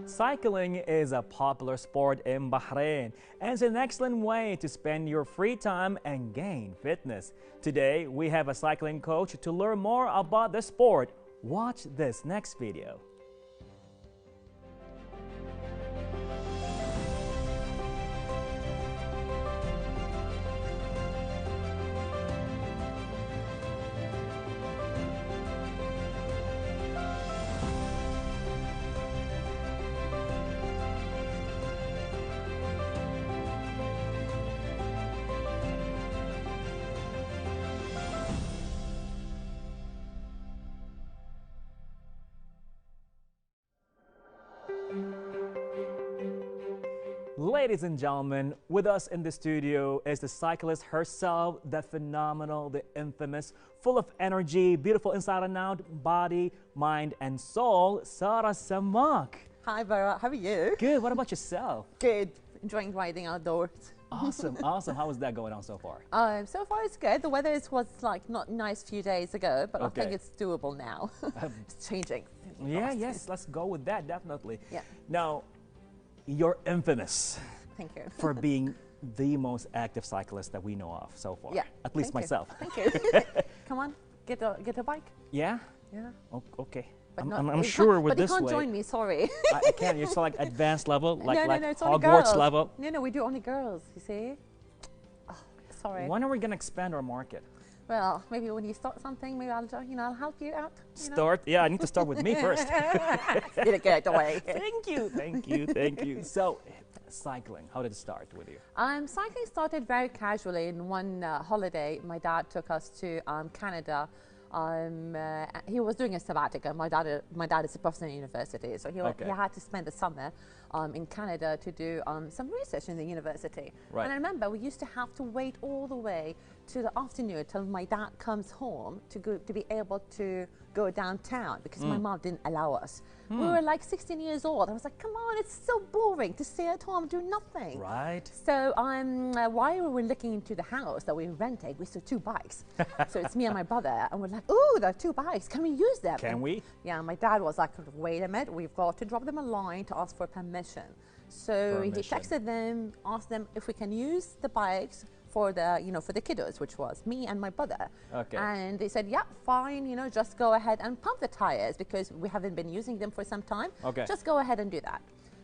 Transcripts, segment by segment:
Cycling is a popular sport in Bahrain and it's an excellent way to spend your free time and gain fitness. Today, we have a cycling coach to learn more about the sport. Watch this next video. Ladies and gentlemen, with us in the studio is the cyclist herself, the phenomenal, the infamous, full of energy, beautiful inside and out, body, mind, and soul, Sarah. Hi, Vera. How are you? Good. What about yourself? Good. Enjoying riding outdoors. Awesome, awesome. How is that going on so far? So far it's good. The weather was like not nice a few days ago, but I think it's doable now. It's changing. Yeah, yes. Let's go with that, definitely. Yeah. Now, you're infamous. Thank you. For being the most active cyclist that we know of so far. Yeah. At least myself. Thank you. Come on, get a bike. Yeah? Yeah. Okay. But I'm sure with this way. But you can't join me, sorry. I can't. You're still like advanced level, like it's Hogwarts level. No, we do only girls, you see. Oh, sorry. When are we going to expand our market? Well, maybe when you start something, maybe I'll help you out. Start? Yeah, I need to start with me first. Get it away. Thank you. So, cycling, how did it start with you? Cycling started very casually. In one holiday, my dad took us to Canada. He was doing a sabbatical. My dad is a professor in university, so he had to spend the summer in Canada to do some research in the university. Right. And I remember we used to have to wait all the way to the afternoon till my dad comes home to be able to go downtown because my mom didn't allow us. We were like 16 years old. I was like, come on, it's so boring to stay at home, do nothing. Right. So while we were looking into the house that we were renting, we saw 2 bikes. So it's me and my brother, and we're like, oh, there are 2 bikes. Can we use them? Can we? Yeah, my dad was like, wait a minute, we've got to drop them a line to ask for permission. So he texted them, asked them if we can use the bikes for the for the kiddos, which was me and my brother. Okay. And they said, yeah, fine, just go ahead and pump the tires because we haven't been using them for some time. Okay. Just go ahead and do that.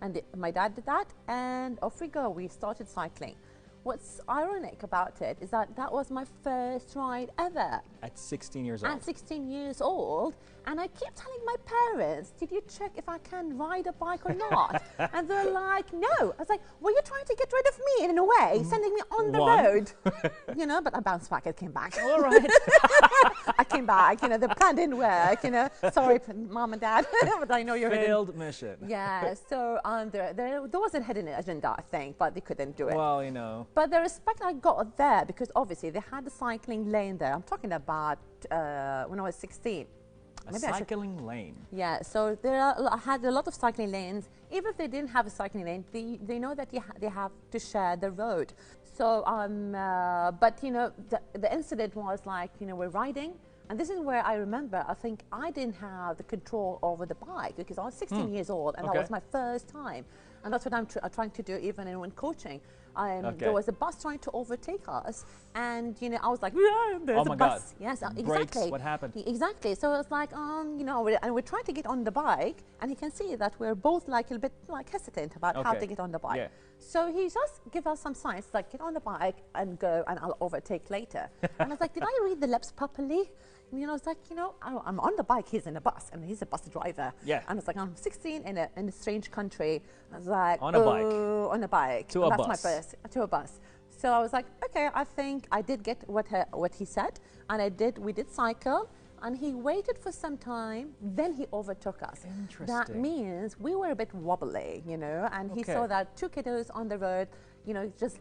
And my dad did that, and off we go. We started cycling. What's ironic about it is that was my first ride ever. At 16 years old? At 16 years old. And I keep telling my parents, did you check if I can ride a bike or not? And they're like, no. I was like, were you trying to get rid of me in a way, sending me on the road? But I bounced back, it came back. All right. I came back, the plan didn't work, Sorry, mom and dad, but I know you're failed mission. Yeah, so there was a hidden agenda, I think, but they couldn't do it. Well, But the respect I got there, because obviously they had a cycling lane there. I'm talking about when I was 16. A cycling lane. Yeah, so I had a lot of cycling lanes. Even if they didn't have a cycling lane, they know that they have to share the road. So, but the incident was like, we're riding, and this is where I remember, I think I didn't have the control over the bike because I was 16 years old, and that was my first time. And that's what I'm trying to do even when coaching. There was a bus trying to overtake us, and I was like, yeah, there's a bus. God. Yes, exactly. Brakes, what happened? Exactly. So it's like, and we're trying to get on the bike, and he can see that we're both like a bit like hesitant about how to get on the bike. Yeah. So he just give us some signs like, get on the bike and go, and I'll overtake later. And I was like, did I read the lips properly? And I was like, I'm on the bike, he's in a bus, and he's a bus driver. Yeah. And it's like, I'm 16 in a strange country. I was like, on a bike. To a bus. That's my first, to a bus. So I was like, okay, I think I did get what he said, and we did cycle, and he waited for some time, then he overtook us. Interesting. That means we were a bit wobbly, and he saw that 2 kiddos on the road, just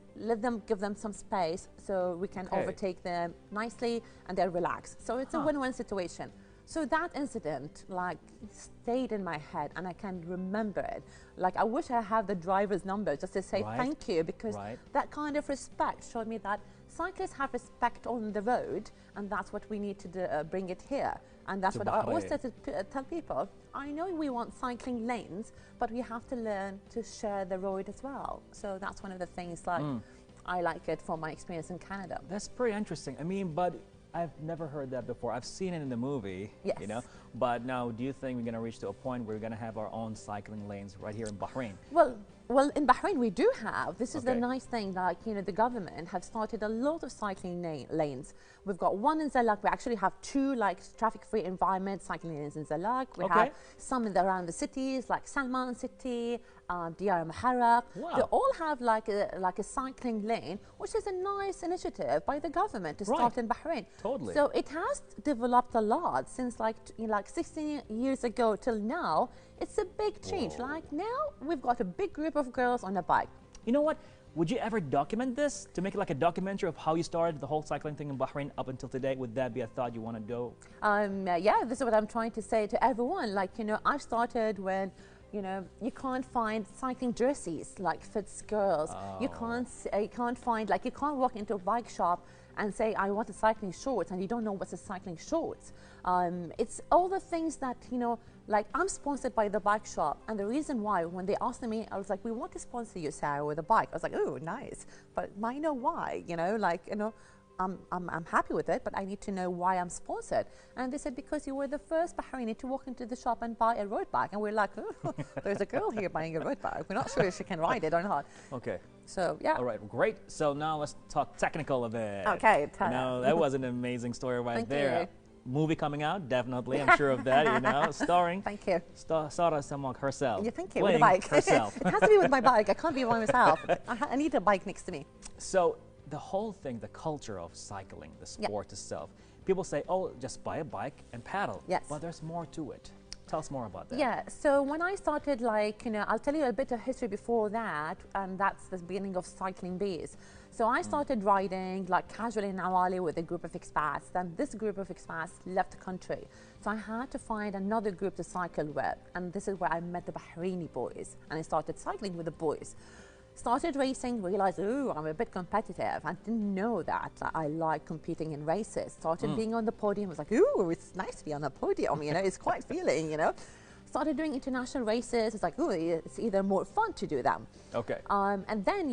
give them some space so we can overtake them nicely and they're relaxed. So it's a win-win situation. So that incident stayed in my head, and I can remember it. I wish I had the driver's number just to say thank you, because that kind of respect showed me that cyclists have respect on the road, and that's what we need to do, bring it here. And that's To what I always Bahrain. tell people. I know we want cycling lanes, but we have to learn to share the road as well. So that's one of the things like I like it from my experience in Canada. That's pretty interesting. I mean, but I've never heard that before. I've seen it in the movie, Yes. you know. But now, do you think we're going to reach to a point where we're going to have our own cycling lanes right here in Bahrain? Well, in Bahrain we do have. This is the Okay. nice thing. Like the government have started a lot of cycling lanes. We've got one in Zalak. We actually have two like traffic-free environment cycling lanes in Zalak. We have some around the cities like Salman City, Diyar Muharraq. Wow. They all have like a cycling lane, which is a nice initiative by the government to start in Bahrain. Totally. So it has developed a lot since like 16 years ago till now. It's a big change. Whoa. Like now we've got a big group of girls on a bike. You know what? Would you ever document this to make it like a documentary of how you started the whole cycling thing in Bahrain up until today? Would that be a thought you want to do? Yeah, this is what I'm trying to say to everyone. Like, I started when, you can't find cycling jerseys like fits girls. You can't find, like, you can't walk into a bike shop and say, I want a cycling shorts, and you don't know what's a cycling shorts. It's all the things that, like I'm sponsored by the bike shop, and the reason why, when they asked me, I was like, we want to sponsor you, Sarah, with a bike. I was like, oh, nice. But I know why, I'm happy with it, but I need to know why I'm sponsored. And they said, because you were the first Bahraini to walk into the shop and buy a road bike. And we're like, oh, there's a girl here buying a road bike. We're not sure if she can ride it or not. Okay. So, yeah. All right, great. So now let's talk technical a bit. Okay. No, that was an amazing story right Thank there. you. Movie coming out, definitely. I'm sure of that, starring Thank you. SarahCyclist herself. Yeah, thank you. With a bike. herself. It has to be with my bike. I can't be by myself. I need a bike next to me. So the whole thing, the culture of cycling, the sport itself, people say, oh, just buy a bike and paddle. Yes. But there's more to it. Tell us more about that. Yeah, so when I started, I'll tell you a bit of history before that, and that's the beginning of Cycling Bees. So I started riding casually in Awali with a group of expats. Then this group of expats left the country. So I had to find another group to cycle with, and this is where I met the Bahraini boys, and I started cycling with the boys. Started racing, realized, ooh, I'm a bit competitive. I didn't know that I like competing in races. Started being on the podium. I was like, ooh, it's nice to be on the podium, it's quite feeling, Started doing international races. It's like, ooh, it's either more fun to do them. Okay. And then,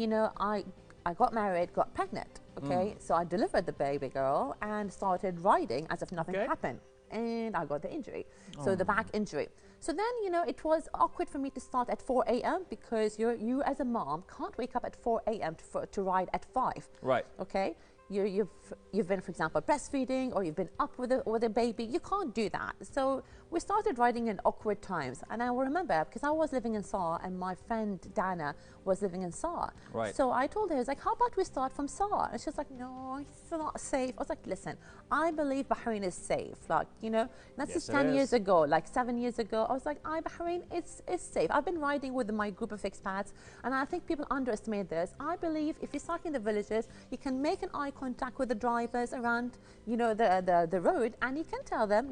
I got married, got pregnant, okay? So I delivered the baby girl and started riding as if nothing happened. And I got the injury, so the back injury. So then, it was awkward for me to start at 4 a.m. because you as a mom can't wake up at 4 a.m. to ride at 5. Right. Okay. You've been, for example, breastfeeding, or you've been up with a baby. You can't do that. So we started riding in awkward times. And I will remember, because I was living in Saar and my friend Dana was living in Saar. Right. So I told her, I was like, how about we start from Saar? And she was like, no, it's not safe. I was like, listen, I believe Bahrain is safe. That's just 10 years ago, 7 years ago. I was like, Bahrain is safe. I've been riding with my group of expats, and I think people underestimate this. I believe if you cycle in the villages, you can make an eye contact with the drivers around, the road, and you can tell them,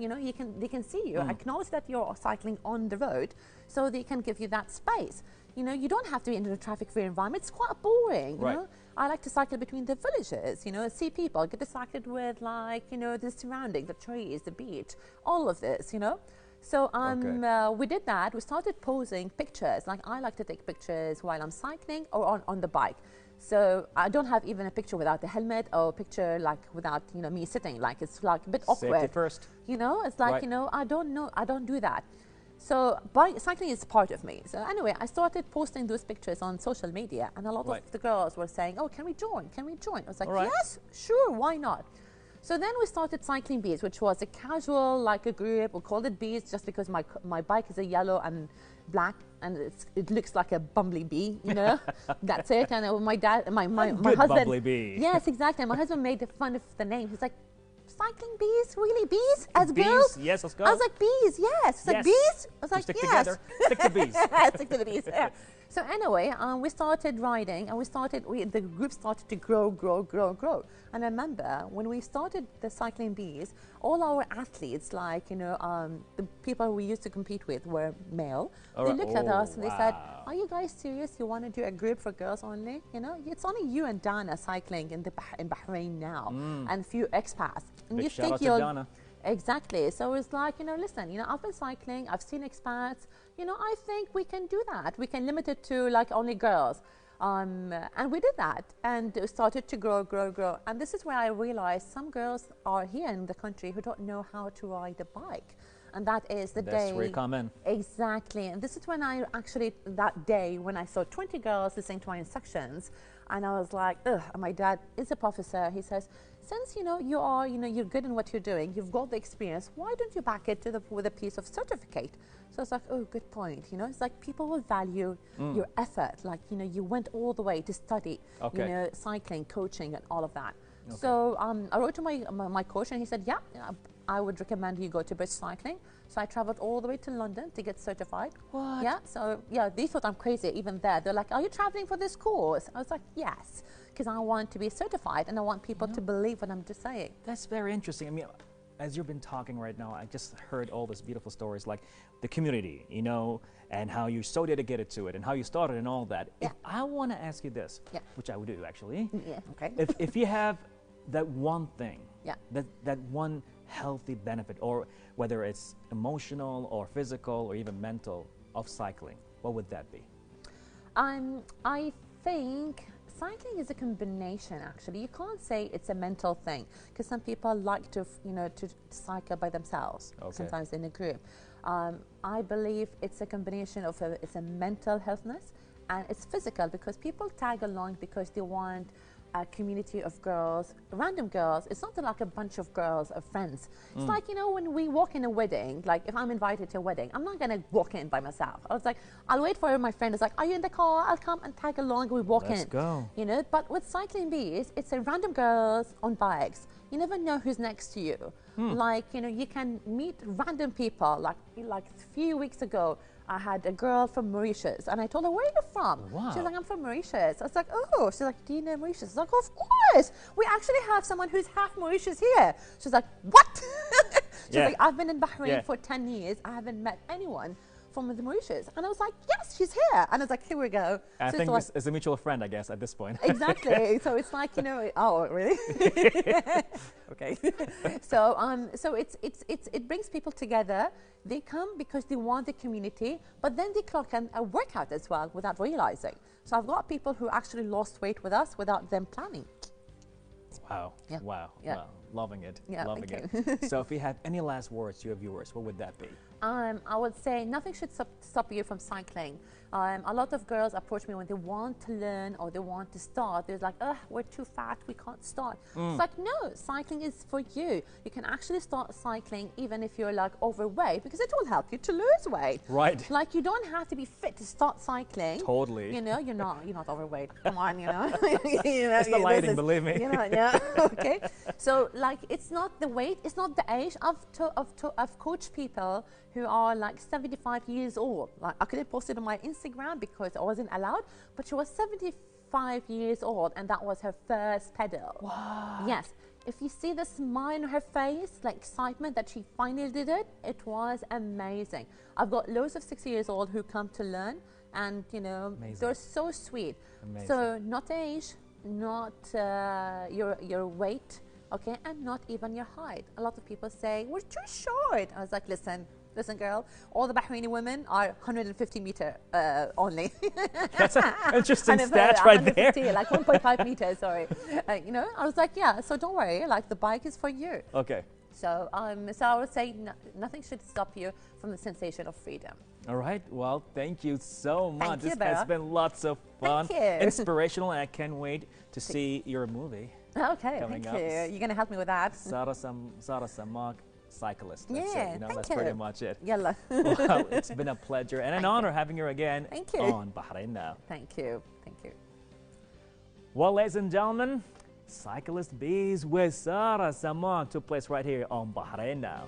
they can see you, acknowledge that you're cycling on the road, so they can give you that space. You don't have to be in a traffic-free environment. It's quite boring, you know. I like to cycle between the villages, see people, get to cycle with the surrounding, the trees, the beach, all of this, So we did that. We started posing pictures. I like to take pictures while I'm cycling or on the bike. So I don't have even a picture without the helmet, or a picture without me sitting. It's a bit awkward. Safety first. It's I don't do that. So cycling is part of me. So anyway, I started posting those pictures on social media, and a lot of the girls were saying, oh, can we join? Can we join? I was like, yes, sure, why not? So then we started Cycling Bees, which was a casual, a group. We called it Bees just because my bike is a yellow and black, and it looks like a bumblebee, That's it. And my dad, my husband, bumblebee. Yes, exactly. My husband made fun of the name. He's like, cycling bees? Really, bees? As bees? girls? Yes, let's go. I was like, bees, yes. He's like, bees? I was like, stick yes. Together. Stick to bees. Stick to the bees. Yeah. So anyway, we started riding, and the group started to grow. And I remember when we started the Cycling Bees, all our athletes, the people we used to compete with were male. They looked at us and they said, are you guys serious? You want to do a group for girls only? It's only you and Dana cycling in Bahrain now, and a few expats. And Big you shout think out to you'll, Dana. Exactly. So it's like, listen, I've been cycling, I've seen expats, I think we can do that. We can limit it to like only girls. And we did that and it started to grow, grow, grow. And this is where I realized some girls are here in the country who don't know how to ride a bike. And that is the day. That's where you come in. Exactly. And this is when I actually, that day, when I saw 20 girls listening to my instructions, and I was like, ugh. And my dad is a professor. He says, since you are, you're good in what you're doing, you've got the experience, why don't you back it with a piece of certificate? So it's like, oh, good point. It's like people will value your effort. Like, you went all the way to study, cycling, coaching, and all of that. Okay. So I wrote to my coach, and he said, yeah, I would recommend you go to British Cycling. So I traveled all the way to London to get certified. What? Yeah. So yeah, they thought I'm crazy. Even there, they're like, "Are you traveling for this course?" I was like, "Yes," because I want to be certified and I want people to believe what I'm just saying. That's very interesting. I mean, as you've been talking right now, I just heard all these beautiful stories, like the community, and how you're so dedicated to it, and how you started, and all that. Yeah. If I want to ask you this, which I would do actually. Yeah. Okay. if you have that one thing, yeah, that one healthy benefit, or whether it's emotional or physical or even mental, of cycling, what would that be? I think cycling is a combination. Actually, you can't say it's a mental thing, because some people like to to cycle by themselves, sometimes in a group. I believe it's a combination of it's a mental healthness and it's physical, because people tag along because they want a community of girls, random girls. It's not like a bunch of girls or friends. It's like, when we walk in a wedding, like if I'm invited to a wedding, I'm not going to walk in by myself. I was like, I'll wait for my friend. It's like, are you in the car? I'll come and tag along. We walk in. Let's go. But with cycling bees, it's a random girls on bikes. You never know who's next to you. Like, you can meet random people. Like a few weeks ago, I had a girl from Mauritius, and I told her, where are you from? Wow. She's like, I'm from Mauritius. I was like, oh. She's like, do you know Mauritius? I was like, of course. We actually have someone who's half Mauritius here. She's like, what? She's like, I've been in Bahrain for 10 years. I haven't met anyone from the Mauritius. And I was like, yes, she's here. And I was like, here we go. I think it's a mutual friend, I guess, at this point. Exactly. So it's like, oh, really? Okay. So it brings people together. They come because they want the community, but then they clock in a workout as well without realizing. So I've got people who actually lost weight with us without them planning. Wow. Yeah. Wow. Yeah. Wow. Loving it. Yeah, Loving thank it. So if you have any last words to your viewers, what would that be? I would say nothing should stop you from cycling. A lot of girls approach me when they want to learn or they want to start. They're like, oh, we're too fat, we can't start. It's like, no, cycling is for you. You can actually start cycling even if you're like overweight, because it will help you to lose weight. Right. Like, you don't have to be fit to start cycling. Totally. You're not overweight. Come on, It's the lighting, believe me. Yeah. Okay. So like, it's not the weight, it's not the age. I've coached people who are like 75 years old. Like, I couldn't post it on my Instagram because I wasn't allowed, but she was 75 years old and that was her first pedal. Wow. Yes. If you see the smile on her face, like excitement that she finally did it, it was amazing. I've got loads of 60 years old who come to learn, and they're so sweet. Amazing. So not age, not your weight, okay, and not even your height. A lot of people say, we're too short. I was like, listen girl, all the Bahraini women are 150 meter only. That's an interesting stat right there. Like 1.5 meters, sorry. I was like, yeah, so don't worry, like the bike is for you. Okay. So I would say nothing should stop you from the sensation of freedom. All right. Well, thank you so much. Thank you, This has been lots of fun, Thank you. inspirational, and I can't wait to see your movie. Okay, coming thank up. you. You're going to help me with that. SarahCyclist. That's Yeah, it. thank That's you. pretty much it. Yalla. Well, it's been a pleasure and an honor having you again Thank you. on Bahrain Now. Thank you. Thank you. Well, ladies and gentlemen, Cyclist Bees with Sarah took place right here on Bahrain Now.